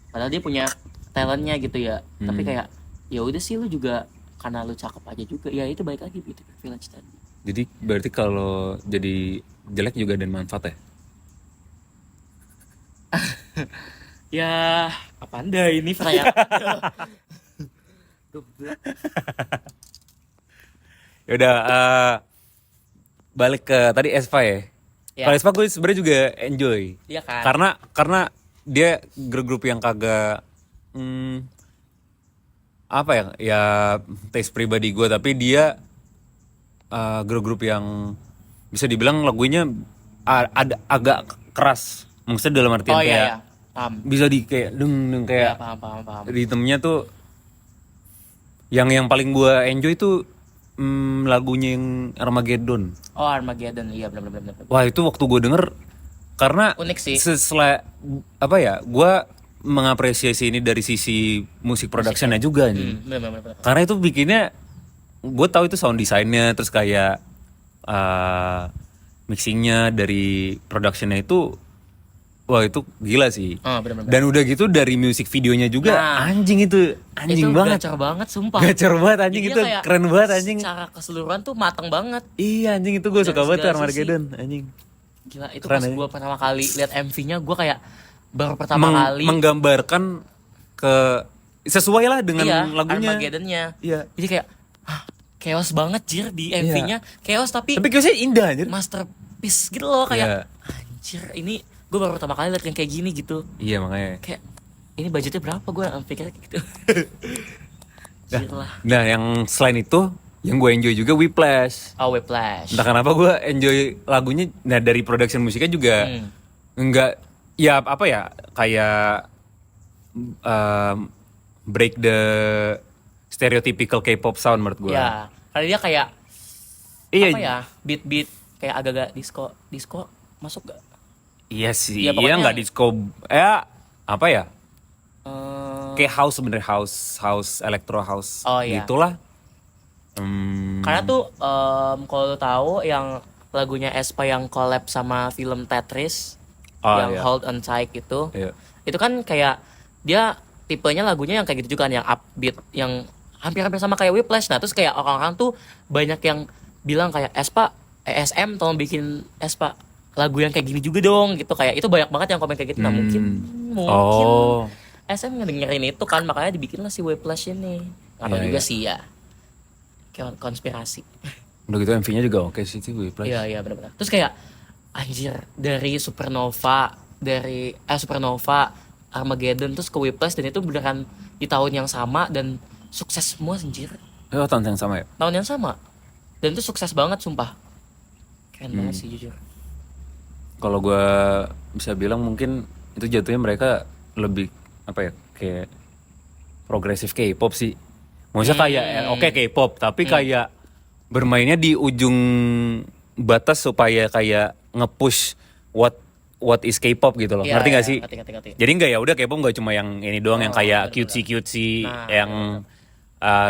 Padahal dia punya talentnya gitu ya. Tapi kayak ya udah sih lu juga karena lu cakep aja juga. Ya itu baik lagi gitu privilege tadi. Jadi berarti kalau jadi jelek juga ada manfaat ya? Ya apa anda ini perayaan? Yaudah balik ke tadi Espa ya. Kalau Espa gue sebenarnya juga enjoy. Iya kan? Karena dia grup yang kagak apa ya taste pribadi gue tapi dia grup yang bisa dibilang lagunya ada agak keras. Maksudnya dalam artian kayak bisa di kayak deng kayak paham. ritmenya tuh yang paling gue enjoy itu lagunya yang Armageddon. Oh Armageddon, iya benar. Wah itu waktu gue denger karena unik sih. Apa ya, gue mengapresiasi ini dari sisi musik productionnya juga nih. Bener. Karena itu bikinnya, gue tahu itu sound desainnya, terus kayak mixingnya dari productionnya itu, wah itu gila sih. Bener. Dan udah gitu dari musik videonya juga anjing banget. Gacor banget sumpah. Gacor banget anjing. Jadi itu keren banget anjing. Secara keseluruhan tuh mateng banget. Iya anjing itu gue suka banget Armageddon anjing. Gila itu keren, pas gue pertama kali lihat MV-nya gue kayak baru pertama kali menggambarkan ke sesuai lah dengan lagunya. Armageddon-nya. Iya. Jadi kayak chaos banget jir di MV-nya. Chaos tapi chaosnya indah anjir. Masterpiece gitu loh kayak anjir ini gue baru pertama kali lihat yang kayak gini gitu. Iya makanya. Kayak ini budgetnya berapa gue pikirnya gitu. Nah yang selain itu yang gue enjoy juga Whiplash. Whiplash. Entah kenapa gue enjoy lagunya. Nah dari production musiknya juga enggak ya apa ya kayak break the stereotypical K-pop sound menurut gue. Ya karena dia kayak apa ya beat kayak agak-agak disco masuk gak? Iya sih, iya nggak disco, apa ya? Kayak house sebenarnya house, electro house, gitulah. Karena tuh kalau lo tahu yang lagunya Aespa yang collab sama film Tetris, yang Hold on Tight itu kan kayak dia tipenya lagunya yang kayak gitu juga kan, yang upbeat, yang hampir-hampir sama kayak Whiplash. Nah terus kayak orang-orang tuh banyak yang bilang kayak Aespa, SM tolong bikin Aespa lagu yang kayak gini juga dong gitu, kayak itu banyak banget yang komen kayak gitu. Nah mungkin SM ngedengerin itu kan makanya dibikin lah si Whiplash ini. Nggak tahu juga sih ya, kayak konspirasi. Udah gitu MV-nya juga oke sih itu Whiplash. Iya benar-benar. Terus kayak anjir dari Supernova Armageddon terus ke Whiplash, dan itu beneran di tahun yang sama dan sukses semua anjir. Tahun yang sama ya? Tahun yang sama. Dan itu sukses banget sumpah. Keren banget sih jujur. Kalau gue bisa bilang mungkin itu jatuhnya mereka lebih apa ya kayak progresif K-pop sih. Maksudnya kayak K-pop tapi kayak bermainnya di ujung batas supaya kayak nge-push what is K-pop gitu loh. Ngerti gak sih? Ngerti. Jadi enggak ya udah K-pop enggak cuma yang ini doang yang kayak cutesy yang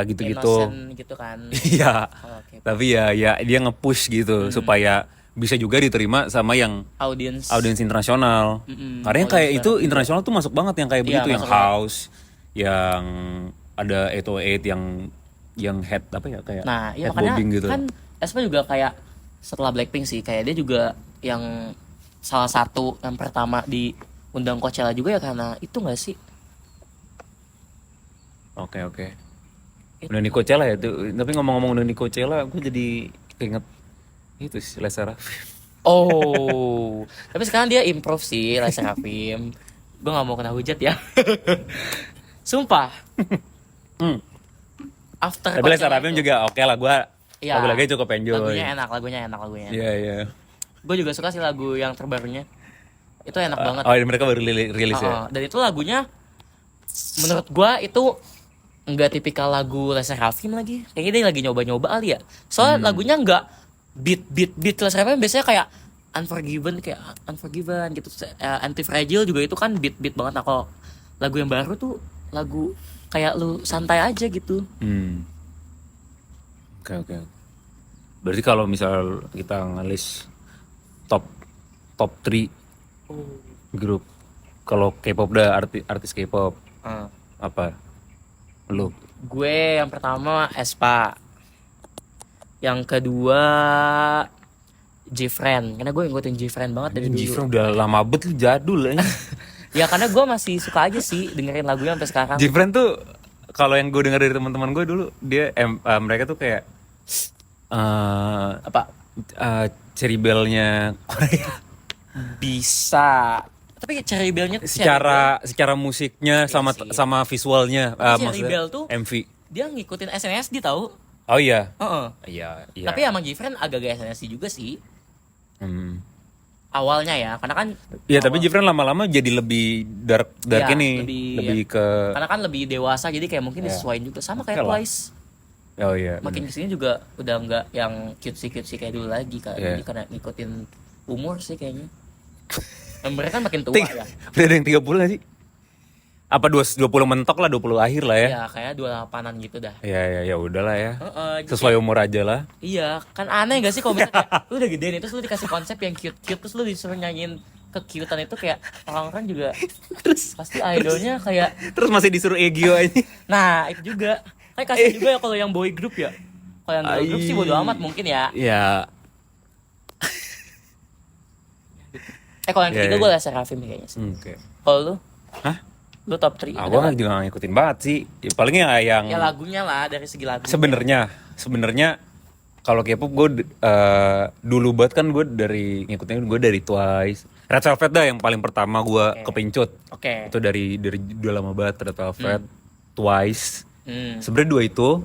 gitu-gitu. Innocent gitu kan. Iya. Tapi ya dia nge-push gitu supaya bisa juga diterima sama yang audiens internasional. Karena yang kayak itu internasional tuh masuk banget yang kayak begitu, yang house, yang ada 808 yang head apa ya kayak head bobbing gitu. Kan Aespa juga kayak setelah Blackpink sih, kayak dia juga yang salah satu yang pertama di undang Coachella juga ya karena itu nggak sih? Oke. Udah di Coachella ya tuh. Tapi ngomong-ngomong udah di Coachella, aku jadi keinget itu sih Les Seraphim. Oh, tapi sekarang dia improve sih, Lance Rafim. Gue nggak mau kena hujat ya. Sumpah. After Tapi Lance Rafim juga oke lah, gue ya, lagu-lagunya cukup enjoy. Lagunya enak. Iya. Gue juga suka sih lagu yang terbarunya. Itu enak banget. Oh, mereka baru rilis ya. Dan itu lagunya menurut gue itu nggak tipikal lagu Lance Rafim lagi. Kayaknya dia lagi nyoba-nyoba kali ya. Soalnya lagunya nggak beat Lance Rafim biasanya kayak Unforgiven gitu. Anti-Fragile juga itu kan beat banget. Nah kalau lagu yang baru tuh lagu kayak lu santai aja gitu. Oke. Berarti kalau misal kita ngelis top 3 grup kalau K-pop artis K-pop apa? Lu? Gue yang pertama aespa. Yang kedua G-Friend, karena gue ngikutin G-Friend banget dari dulu. G-Friend udah lama banget, jadul ya. Ya karena gue masih suka aja sih dengerin lagunya sampai sekarang. G-Friend tuh kalau yang gue denger dari teman-teman gue dulu, dia mereka tuh kayak Cherry Bell-nya Korea. Bisa. Tapi Cherry Bell-nya secara musiknya sama visualnya, Cherry Bell tuh MV. Dia ngikutin SNSD tahu? Oh iya. Iya. Iya. Tapi emang G-Friend agak-agak SNSD juga sih. Awalnya ya, karena kan iya, tapi G-Friend lama-lama jadi lebih dark ya, ini, lebih ke karena kan lebih dewasa jadi kayak mungkin disesuaiin juga sama kayak Twice. Oh iya. Makin kesini juga udah nggak yang cutesy kayak dulu lagi kan. Yeah. Jadi karena ngikutin umur sih kayaknya. Mereka kan makin tua ya. Udah ada yang 30 gak sih? Apa 20 mentok lah, 20 akhir lah ya. Iya, kayaknya 28-an gitu dah. Iya, ya udahlah ya. Sesuai umur aja lah. Iya, kan aneh gak sih kalau misalnya lu udah gede nih terus lu dikasih konsep yang cute terus lu disuruh nyanyiin kekiutan itu kayak orang-orang juga terus pasti idolnya kayak terus masih disuruh Egyo aja. Nah, itu juga. Kayak kasih juga ya kalau yang boy group ya. Kalau yang girl group sih bodo amat mungkin ya. Iya. Kalau yang ketiga gue Lance Rafim kayaknya sih. Oke. Kalau lu? Hah? Lu top 3? Gue juga gak ngikutin banget sih. Ya, paling yang ya lagunya lah, dari segi lagu. Sebenarnya kalau K-pop gue dulu banget kan gue dari Twice. Red Velvet dah yang paling pertama gue kepincut. Itu dari udah lama banget Red Velvet, Twice. Sebenarnya dua itu,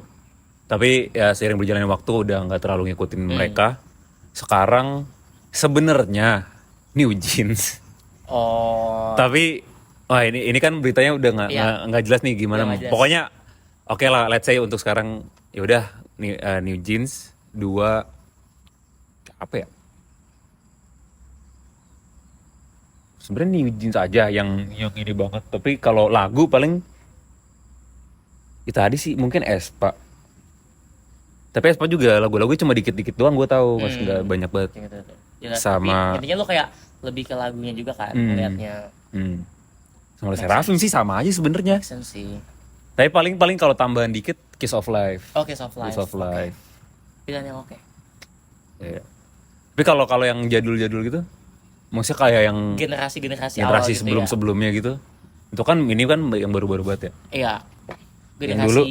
tapi ya seiring berjalannya waktu udah nggak terlalu ngikutin mereka. Sekarang sebenarnya New Jeans. Tapi wah ini kan beritanya udah nggak jelas nih gimana. Pokoknya oke lah, let's say untuk sekarang ya udah New Jeans 2 apa ya? Sebenarnya New Jeans aja yang ini banget. Tapi kalau lagu paling itu tadi sih mungkin aespa. Tapi aespa juga lagu-lagu cuma dikit-dikit doang gue tahu, masih nggak banyak banget. Ya, sama tapi intinya lo kayak lebih ke lagunya juga kan melihatnya. Sama Seraphim sih sama aja sebenarnya. Sih. Tapi paling kalau tambahan dikit Kiss of Life. Kiss of Life. Kiss of Life. Pilihan yang oke. Iya. Tapi kalau yang jadul-jadul gitu, maksudnya kayak yang generasi awal gitu sebelum-sebelumnya gitu. Itu kan ini kan yang baru-baru banget ya. Iya. Generasi dulu,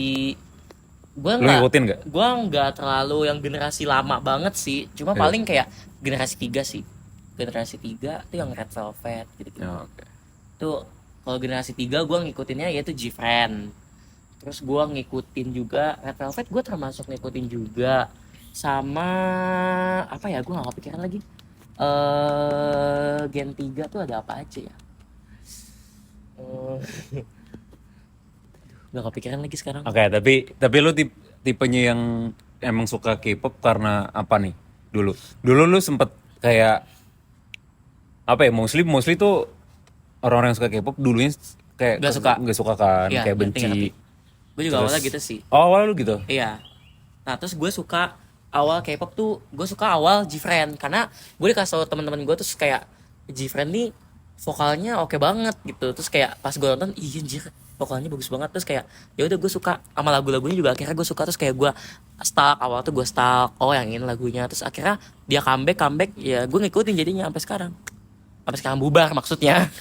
gue ngikutin nggak? Gue nggak terlalu yang generasi lama banget sih. Cuma paling kayak generasi 3 sih. Generasi 3 itu yang Red Velvet gitu. Tuh kalau generasi 3 gue ngikutinnya yaitu G-Friend. Terus gue ngikutin juga Red Velvet, gue termasuk ngikutin juga. Sama apa ya, gue gak kepikiran lagi. Gen 3 tuh ada apa aja ya? Gak kepikiran lagi sekarang. Oke, tapi lu tipenya yang emang suka K-pop karena apa nih? Dulu lu sempet kayak apa ya, mostly tuh orang-orang yang suka K-pop dulunya kayak nggak suka kan, ya, kayak benci. Gue juga awalnya gitu sih. Awalnya lu gitu? Iya. Nah terus gue suka awal K-pop tuh, gue suka awal G-Friend karena gue dikasih tau teman-teman gue terus kayak G-Friend nih vokalnya oke banget gitu. Terus kayak pas gue nonton, iya anjir vokalnya bagus banget. Terus kayak ya udah gue suka sama lagu-lagunya juga, akhirnya gue suka. Terus kayak gue awal tuh gue yang ini lagunya. Terus akhirnya dia comeback ya gue ngikutin jadinya sampai sekarang bubar maksudnya.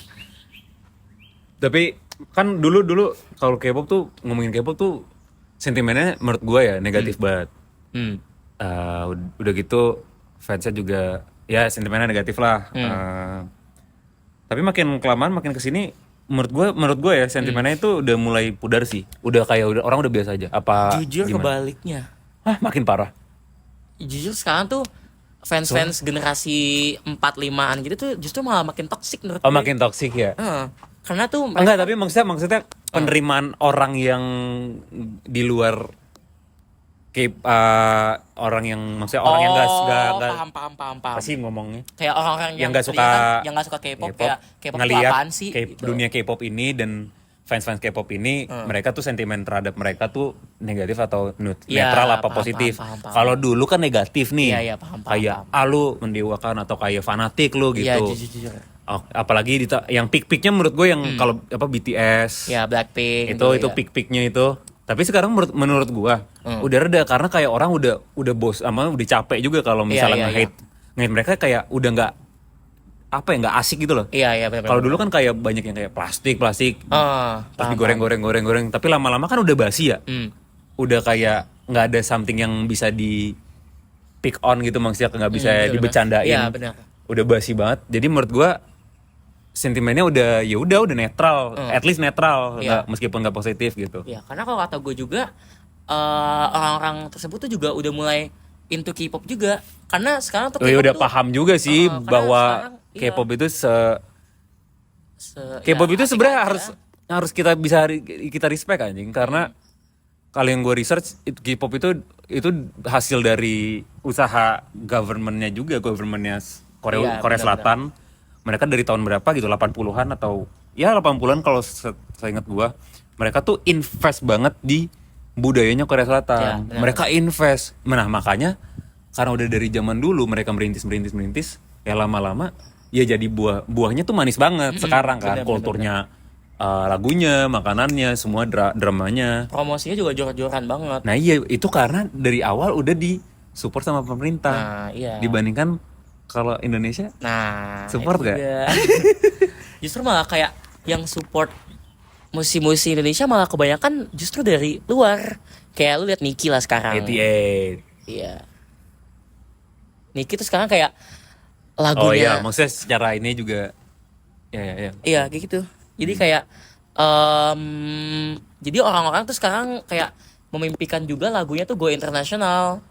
Tapi kan dulu kalau K-pop tuh, ngomongin K-pop tuh sentimennya menurut gue ya negatif banget. Udah gitu fansnya juga ya sentimennya negatif lah. Tapi makin kelamaan makin kesini menurut gue ya sentimennya itu udah mulai pudar sih. Udah kayak orang udah biasa aja. Apa Jujur gimana? kebaliknya. Hah, makin parah. Jujur sekarang tuh fans generasi 4-5an gitu tuh justru malah makin toksik menurut gue. Makin toksik ya. Karena tuh Enggak, tapi maksudnya penerimaan orang yang di luar orang yang maksudnya orang yang enggak paham. apa sih ngomongnya? Kayak orang-orang yang enggak suka K-pop kayak K-pop itu ngelihat apaan sih? Gitu. dunia K-pop ini dan fans K-pop ini mereka tuh sentimen terhadap mereka tuh negatif atau netral apa positif. Kalau dulu kan negatif nih. Iya, paham. Kayak lu mendewakan atau kayak fanatik lu gitu. Iya, jujur. Apalagi yang peak-peaknya menurut gue yang kalau BTS. Ya, Blackpink. Itu ya. peak-peaknya itu. Tapi sekarang menurut gue udah reda karena kayak orang udah bos sama udah capek juga kalau misalnya nge-hate mereka kayak udah nggak nggak asik gitu loh. Iya benar. Kalau dulu kan kayak banyak yang kayak plastik terus digoreng. Tapi lama-lama kan udah basi ya. Udah kayak nggak ada something yang bisa di pick on gitu, maksudnya nggak bisa dibecandain. Iya benar. Udah basi banget. Jadi menurut gue sentimennya udah netral, at least netral, meskipun nggak positif gitu. Ya karena kalau kata gue juga orang-orang tersebut tuh juga udah mulai into K-pop juga. Karena sekarang tuh udah paham juga sih bahwa sekarang, K-pop itu K-pop itu sebenarnya harus kita respect anjing, karena kalau yang gue research K-pop itu hasil dari usaha governmentnya Korea Selatan. Mereka dari tahun berapa gitu, 80-an atau ya 80-an kalau saya ingat gue, mereka tuh invest banget di budayanya Korea Selatan. Ya, mereka invest. Nah, makanya karena udah dari zaman dulu mereka merintis, ya lama-lama ya jadi buahnya tuh manis banget sekarang kan. Kulturnya, lagunya, makanannya, semua dramanya. Promosinya juga jor-joran banget. Nah iya, itu karena dari awal udah disupport sama pemerintah. Nah, iya. Dibandingkan kalau Indonesia, support gak? Justru malah kayak yang support musisi Indonesia malah kebanyakan justru dari luar. Kayak lu lihat Nicki lah sekarang. 88. Iya. Nicki tuh sekarang kayak lagunya. Oh iya, maksudnya secara ini juga. Ya. Iya kayak gitu. Jadi kayak jadi orang-orang tuh sekarang kayak memimpikan juga lagunya tuh go internasional.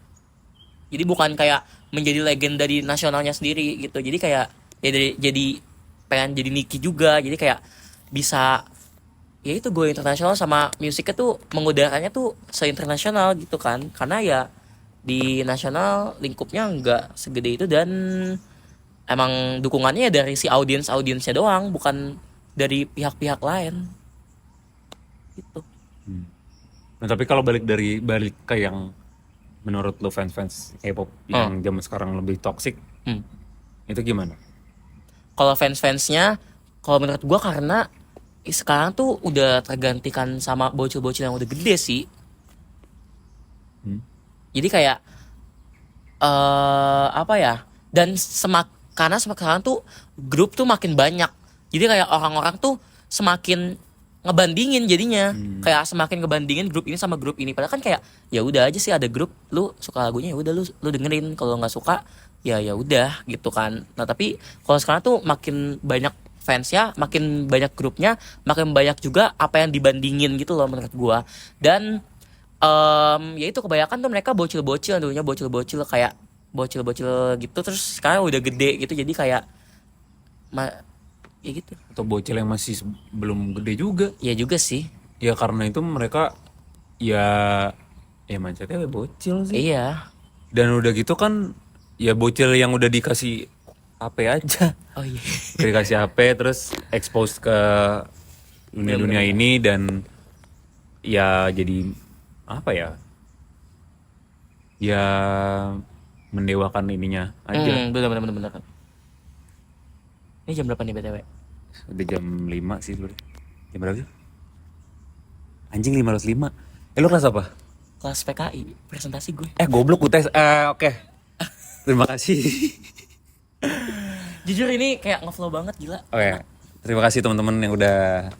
Jadi bukan kayak menjadi legenda di nasionalnya sendiri gitu. Jadi kayak ya jadi pengen jadi Nicki juga. Jadi kayak bisa ya itu go internasional, sama musiknya tuh mengudaranya tuh se-internasional gitu kan. Karena ya di nasional lingkupnya nggak segede itu, dan emang dukungannya dari si audiensnya doang, bukan dari pihak-pihak lain gitu. Nah tapi kalau balik ke yang menurut lo fans K-pop yang zaman sekarang lebih toxic, itu gimana? Kalau fans-fansnya, kalau menurut gua karena sekarang tuh udah tergantikan sama bocil-bocil yang udah gede sih. Jadi kayak apa ya? Dan karena sekarang tuh grup tuh makin banyak. Jadi kayak orang-orang tuh semakin ngebandingin jadinya. Kayak semakin ngebandingin grup ini sama grup ini. Padahal kan kayak ya udah aja sih, ada grup, lu suka lagunya ya udah lu dengerin, kalau nggak suka ya udah gitu kan. Nah, tapi kalau sekarang tuh makin banyak fansnya, makin banyak grupnya, makin banyak juga apa yang dibandingin gitu loh menurut gua. Dan ya itu kebanyakan tuh mereka bocil-bocil, dulunya bocil-bocil kayak bocil-bocil gitu, terus sekarang udah gede gitu, jadi kayak ya gitu. Atau bocil yang masih belum gede juga? Ya juga sih. Ya karena itu mereka ya mindsetnya bocil sih. Iya. Dan udah gitu kan ya bocil yang udah dikasih HP aja. Oh iya. Dikasih HP terus expose ke dunia ini, dan ya jadi apa ya? Ya mendewakan ininya aja. Bener. Ini jam berapa nih BTW? Udah jam 5 sih sebenernya. Jam berapa sih? Anjing 5:05. Lu kelas apa? Kelas PKI, presentasi gue. Goblok gue tes. Oke. Terima kasih. Jujur ini kayak ngeflow banget, gila. Oke. Terima kasih teman-teman yang udah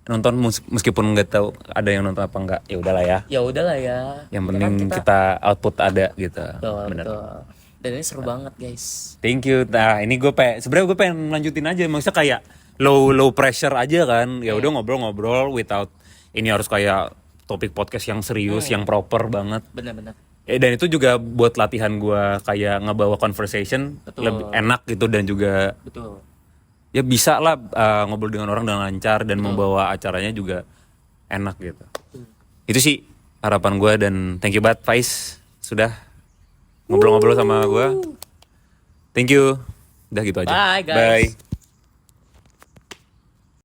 nonton, meskipun nggak tahu ada yang nonton apa enggak. Ya udahlah ya. Ya udahlah ya. Yang penting kita output ada gitu. Betul. Dan ini seru banget guys. Thank you. Nah ini sebenarnya gue pengen lanjutin aja, maksudnya kayak low pressure aja kan. Ya udah ngobrol-ngobrol without ini harus kayak topik podcast yang serius, yang proper banget. Benar-benar. Dan itu juga buat latihan gue kayak ngebawa conversation lebih enak gitu, dan juga Betul. ya bisa lah ngobrol dengan orang dengan lancar dan membawa acaranya juga enak gitu. Itu sih harapan gue, dan thank you banget Faiz sudah ngobrol-ngobrol sama gue. Thank you. Udah gitu aja. Bye guys. Bye.